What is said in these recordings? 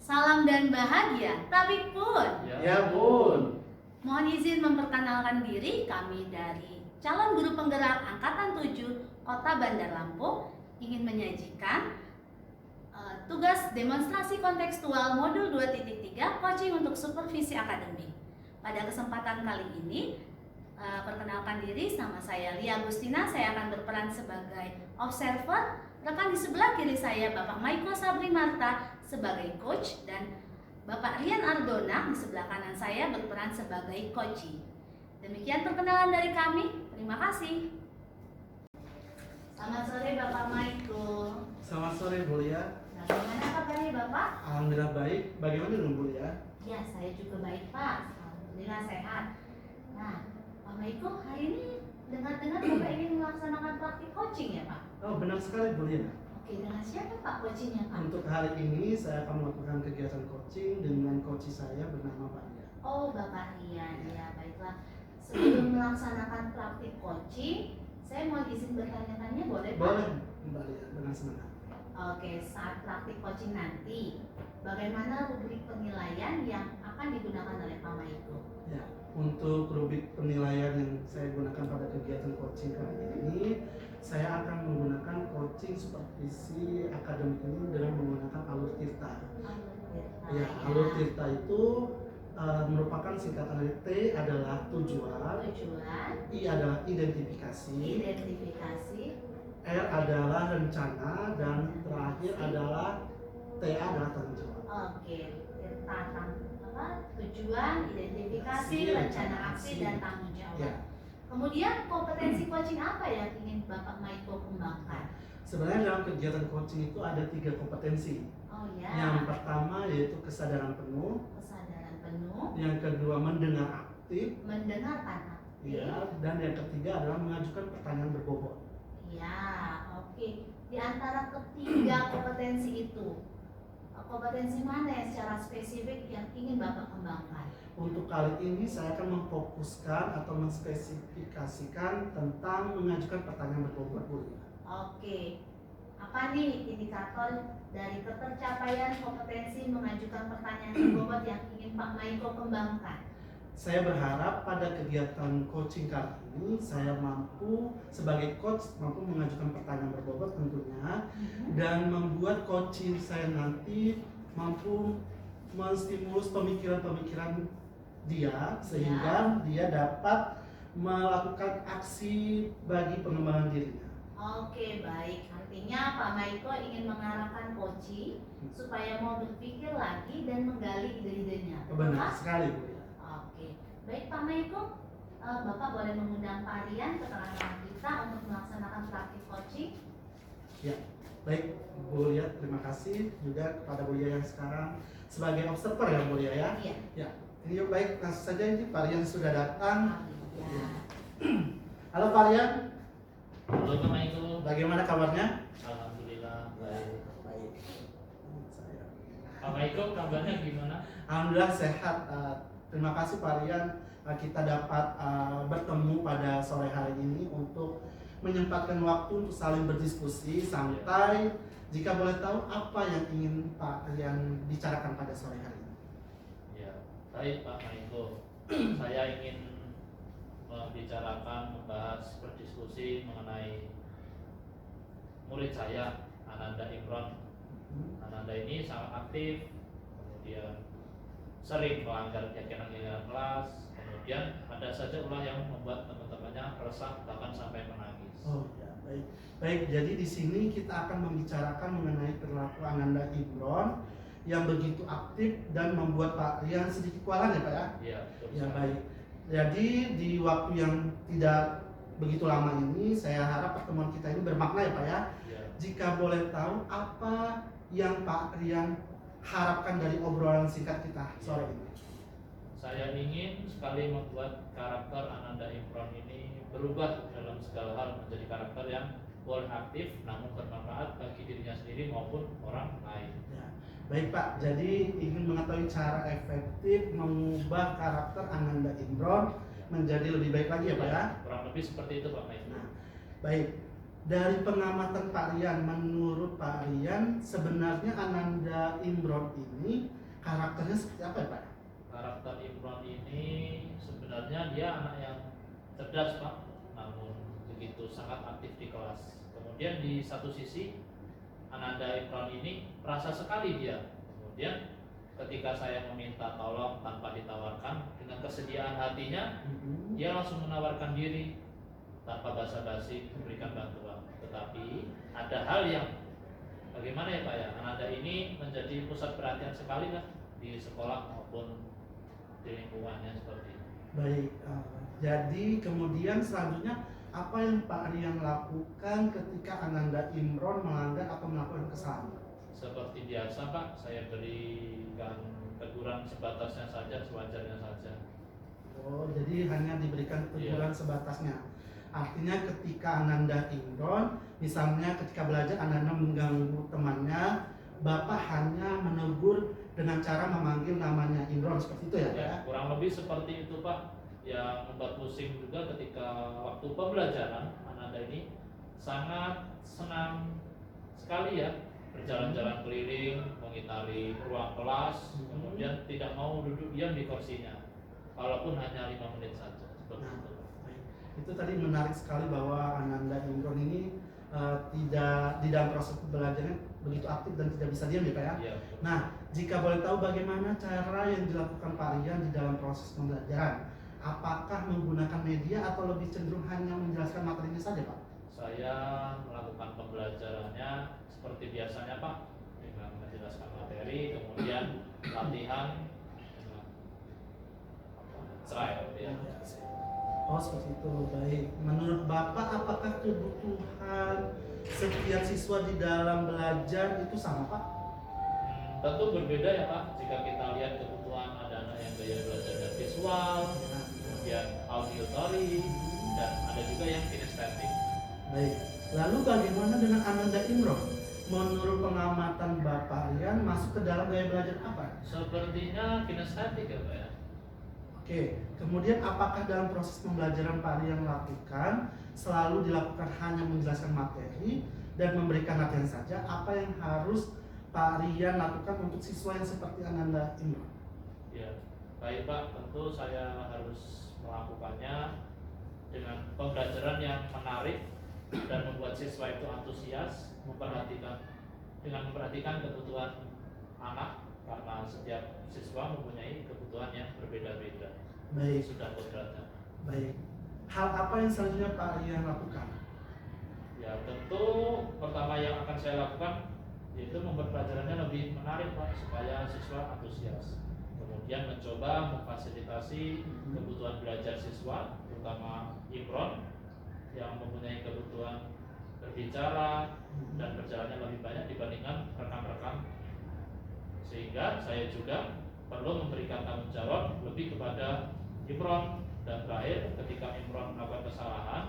Salam dan bahagia, Tabik Pun. Ya Bun. Mohon izin memperkenalkan diri, kami dari calon guru penggerak Angkatan 7 Kota Bandar Lampung ingin menyajikan tugas demonstrasi kontekstual modul 2.3 coaching untuk supervisi akademik. Pada kesempatan kali ini, perkenalkan diri, nama saya Lia Agustina, saya akan berperan sebagai observer. Rekan di sebelah kiri saya Bapak Maiko Sabri Marta sebagai coach dan Bapak Rian Ardona di sebelah kanan saya berperan sebagai coachee. Demikian perkenalan dari kami. Terima kasih. Selamat sore Bapak Maiko. Selamat sore Bu Lia. Bagaimana kabarnya Bapak? Alhamdulillah baik. Bagaimana dengan Bu Lia? Ya, saya juga baik Pak. Alhamdulillah sehat. Nah, Pak Maiko, hari ini dengar-dengar Bapak ingin melaksanakan praktik coaching ya Pak? Oh benar sekali Bu Lia. Oke, dengan siapa Pak coachingnya Pak? Untuk hari ini saya akan melakukan kegiatan coaching dengan coach saya bernama Pak Lia. Oh, Bapak Rian, ya baiklah. Sebelum melaksanakan praktik coaching, saya mau izin bertanya-tanya boleh Pak? Boleh Mbak Lia, dengan senang hati. Oke, saat praktik coaching nanti, bagaimana rubrik penilaian yang akan digunakan oleh Pak Maiko? Ya, untuk rubrik penilaian yang saya gunakan pada kegiatan coaching kali ini, saya akan menggunakan coaching supervisi akademik ini dengan menggunakan alur tirta. Ya, alur tirta itu merupakan singkatan dari T adalah tujuan, I adalah identifikasi, R adalah rencana, dan terakhir adalah TA adalah tanggung jawab. Oke, tujuan, identifikasi, rencana aksi, dan tanggung jawab. Ya. Kemudian kompetensi coaching apa yang ingin Bapak Maiko kembangkan? Sebenarnya dalam kegiatan coaching itu ada 3 kompetensi. Oh ya. Yang pertama yaitu kesadaran penuh. Kesadaran penuh. Yang kedua mendengar aktif. Mendengarkan aktif. Ya. Dan yang ketiga adalah mengajukan pertanyaan berbobot. Ya, oke. Di antara ketiga kompetensi itu, kompetensi mana yang secara spesifik yang ingin Bapak kembangkan? Untuk kali ini saya akan memfokuskan atau menspesifikasikan tentang mengajukan pertanyaan berbobot Bu. Oke. Apa nih indikator dari ketercapaian kompetensi mengajukan pertanyaan berbobot yang ingin Pak Maiko kembangkan? Saya berharap pada kegiatan coaching kali ini saya mampu sebagai coach mampu mengajukan pertanyaan berbobot tentunya dan membuat coaching saya nanti mampu menstimulus pemikiran-pemikiran dia sehingga dia dapat melakukan aksi bagi pengembangan dirinya. Oke, baik. Artinya Pak Maiko ingin mengarahkan coaching supaya mau berpikir lagi dan menggali ide-idenya. Benar sekali Bu. Oke, baik Pak Maiko, Bapak boleh mengundang Pak Rian ke tengah-tengah kita untuk melaksanakan praktik coaching. Ya, baik Bu Lia, terima kasih juga kepada Bu Lia yang sekarang sebagai observer ya Bu Lia ya. Iya. Ya, ini yuk baik langsung saja ini Pak Rian sudah datang. Ya. Halo Pak Rian. Halo Pak Maiko. Bagaimana kabarnya? Alhamdulillah baik. Baik. Saya. Pak Maiko kabarnya gimana? Alhamdulillah sehat. Terima kasih Pak Rian, kita dapat bertemu pada sore hari ini untuk menyempatkan waktu untuk saling berdiskusi santai. Jika boleh tahu apa yang ingin Pak Rian bicarakan pada sore hari ini? Ya, baik Pak Maiko. Saya ingin membahas berdiskusi mengenai murid saya, Ananda Imron. Ananda ini sangat aktif, kemudian sering melanggar kegiatan kelas, kemudian ada saja ulah yang membuat teman-temannya resah bahkan sampai menangis. Oh ya, baik. Baik, jadi di sini kita akan membicarakan mengenai perilaku Ananda Imron yang begitu aktif dan membuat Pak Rian sedikit kewalahan ya Pak ya? Iya, betul. Ya baik. Jadi di waktu yang tidak begitu lama ini, saya harap pertemuan kita ini bermakna ya Pak ya. Ya. jika boleh tahu apa yang Pak Rian harapkan dari obrolan singkat kita sore ini? Saya ingin sekali membuat karakter Ananda Imron ini berubah dalam segala hal menjadi karakter yang boleh aktif namun bermanfaat bagi dirinya sendiri maupun orang lain. Ya. Baik Pak, jadi ingin mengetahui cara efektif mengubah karakter Ananda Imron menjadi lebih baik lagi ya Pak ya? Kurang lebih seperti itu Pak Maiko. Nah, baik. Dari pengamatan Pak Rian, menurut Pak Rian sebenarnya Ananda Imron ini karakternya seperti apa ya Pak? Karakter Imron ini sebenarnya dia anak yang cerdas Pak, namun begitu sangat aktif di kelas. Kemudian di satu sisi Ananda Imron ini perasa sekali dia. Kemudian ketika saya meminta tolong tanpa ditawarkan, dengan kesediaan hatinya dia langsung menawarkan diri tanpa basa-basi memberikan bantuan. Tetapi ada hal yang bagaimana ya Pak ya, Ananda ini menjadi pusat perhatian sekali kan di sekolah maupun di lingkungannya seperti itu. Baik, jadi kemudian selanjutnya apa yang Pak Rian lakukan ketika Ananda Imron melanggar atau melakukan kesalahan? Seperti biasa Pak, saya berikan teguran sebatasnya saja, sewajarnya saja. Oh, jadi hanya diberikan teguran sebatasnya. Artinya ketika Ananda Imron, misalnya ketika belajar Ananda mengganggu temannya, Bapak hanya menegur dengan cara memanggil namanya Imron, seperti itu ya Pak? Ya, kurang lebih seperti itu Pak. Yang membuat pusing juga ketika waktu pembelajaran Ananda ini sangat senang sekali ya berjalan-jalan keliling, mengitari ruang kelas, kemudian tidak mau duduk diam di kursinya, walaupun hanya 5 menit saja. Seperti itu. Baik. Itu tadi menarik sekali bahwa Ananda Imron ini tidak di dalam proses belajarnya begitu aktif dan tidak bisa diam ya Pak ya? Iya. Nah, jika boleh tahu bagaimana cara yang dilakukan Pak Rian di dalam proses pembelajaran? Apakah menggunakan media atau lebih cenderung hanya menjelaskan materinya saja Pak? Saya melakukan pembelajarannya seperti biasanya Pak, dengan menjelaskan materi, kemudian latihan dengan trial ya. Oh seperti itu, baik. Menurut Bapak apakah kebutuhan setiap siswa di dalam belajar itu sama Pak? Tentu berbeda ya Pak, jika kita lihat kebutuhan ada anak yang gaya belajarnya visual, kemudian auditory, dan ada juga yang kinestetik. Baik, lalu bagaimana dengan Ananda Imron? Menurut pengamatan Bapak Rian masuk ke dalam gaya belajar apa? Sepertinya kinestetik ya Pak ya. Oke, kemudian apakah dalam proses pembelajaran Pak Rian lakukan selalu dilakukan hanya menjelaskan materi dan memberikan latihan saja? Apa yang harus Pak Rian lakukan untuk siswa yang seperti Ananda Imron? Ya, baik Pak, tentu saya harus melakukannya dengan pembelajaran yang menarik dan membuat siswa itu antusias, memperhatikan kebutuhan anak, karena setiap siswa mempunyai kebutuhan yang berbeda-beda. Baik, Sudah kodratnya. baik. Hal apa yang selanjutnya Pak Rian lakukan? Ya tentu pertama yang akan saya lakukan yaitu membuat pelajarannya lebih menarik Pak, supaya siswa antusias. Kemudian mencoba memfasilitasi kebutuhan belajar siswa, terutama Imron yang mempunyai kebutuhan berbicara dan berjalannya lebih banyak dibandingkan rekan-rekan, sehingga saya juga perlu memberikan tanggung jawab lebih kepada Imron. Dan terakhir, ketika Imron melakukan kesalahan,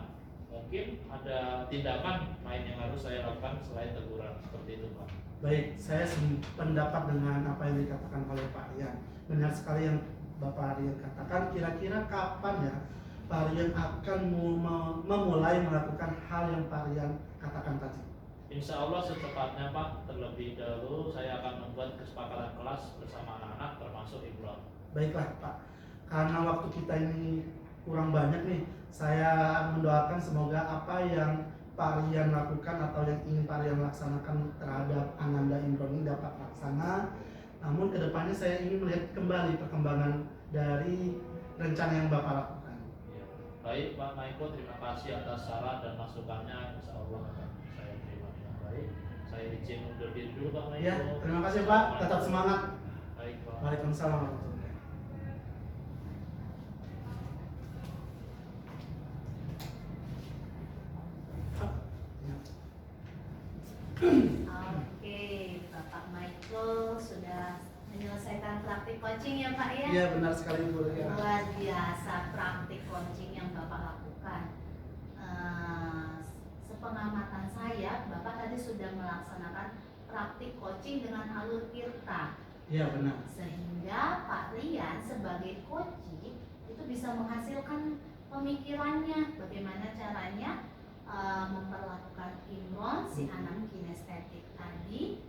mungkin ada tindakan lain yang harus saya lakukan selain teguran. Seperti itu Pak. Baik, saya pendapat dengan apa yang dikatakan oleh Pak Rian. Benar sekali yang Bapak Rian katakan. Kira-kira kapan ya Pak Rian akan memulai melakukan hal yang Pak Rian katakan tadi? Insya Allah secepatnya Pak. Terlebih dahulu saya akan membuat kesepakatan kelas bersama anak-anak termasuk Imron. Baiklah Pak, karena waktu kita ini kurang banyak nih, saya mendoakan semoga apa yang Pak Rian lakukan atau yang ingin Pak Rian laksanakan terhadap Ananda Imron ini dapat laksana. Namun kedepannya saya ingin melihat kembali perkembangan dari rencana yang Bapak lakukan. Ya. Baik Pak Maiko, terima kasih atas saran dan masukannya. Insya Allah akan saya terima dengan baik. Saya izin undur diri dulu Pak Maiko. Ya, terima kasih Pak, tetap semangat. Baik Pak. Waalaikumsalam warahmatullahi wabarakatuh. Oke, Bapak Michael sudah menyelesaikan praktik coaching ya Pak ya? Iya benar sekali Bu Lia. Luar biasa praktik coaching yang Bapak lakukan. Sepengamatan saya, Bapak tadi sudah melaksanakan praktik coaching dengan alur tirta. Iya benar. Sehingga Pak Rian sebagai coaching itu bisa menghasilkan pemikirannya bagaimana caranya memperlakukan Imron si anak kinestetik tadi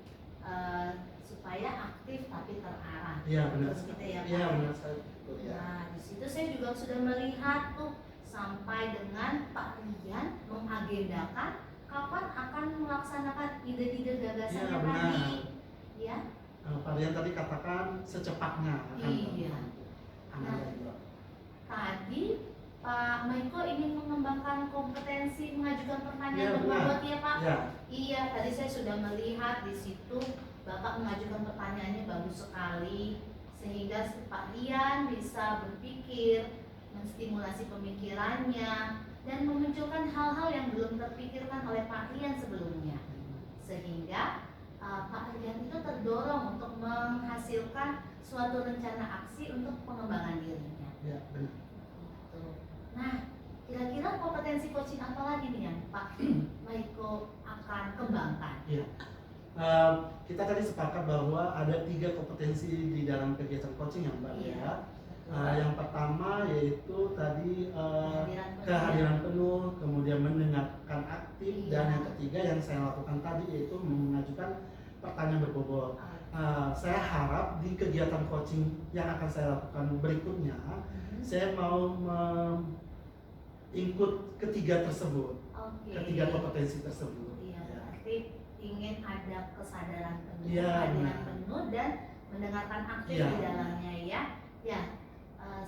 supaya aktif tapi terarah. Iya benar. Terus gitu ya, Pak. Iya benar sekali Bu Lia. Nah, di situ saya juga sudah melihat tuh sampai dengan Pak Rian mengagendakan kapan akan melaksanakan ide-ide gagasannya Iya, benar. tadi. Ya. Pak Rian tadi katakan secepatnya akan Iya. Nah, Tadi Pak Michael ingin mengembangkan kompetensi mengajukan Iya, pertanyaan benar. berbobot ya Pak? ya. Iya, tadi saya sudah melihat di situ Bapak mengajukan pertanyaannya bagus sekali sehingga Pak Rian bisa berpikir, menstimulasi pemikirannya dan memunculkan hal-hal yang belum terpikirkan oleh Pak Rian sebelumnya. Sehingga Pak Rian itu terdorong untuk menghasilkan suatu rencana aksi untuk pengembangan dirinya. Ya, benar. Gitu. Nah, kira-kira kompetensi coaching apa lagi nih yang Pak Michael akan kembangkan? Iya. Kita tadi sepakat bahwa ada 3 kompetensi di dalam kegiatan coaching yang Mbak Iya, ya. betul. Yang pertama yaitu tadi Kehadiran penuh. kehadiran penuh, kemudian mendengarkan aktif, Iya. dan yang ketiga yang saya lakukan tadi yaitu mengajukan pertanyaan berbobot. Saya harap di kegiatan coaching yang akan saya lakukan berikutnya, saya mau ikut ketiga tersebut, Oke. ketiga kompetensi tersebut. Iya, Ya. berarti ingin ada kesadaran penuh, Iya, kehadiran benar. penuh dan mendengarkan aktif Iya. di dalamnya ya. Ya,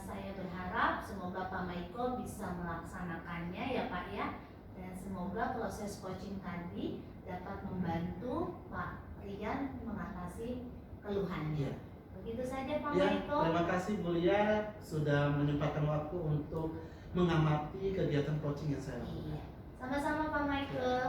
saya berharap semoga Pak Michael bisa melaksanakannya ya Pak ya. Dan semoga proses coaching tadi dapat membantu Pak Rian mengatasi keluhannya. Iya. Begitu saja Pak Ya, Michael. terima kasih Bu Lia sudah menyempatkan waktu untuk mengamati kegiatan coaching yang saya lakukan. Iya. Sama-sama Pak Michael.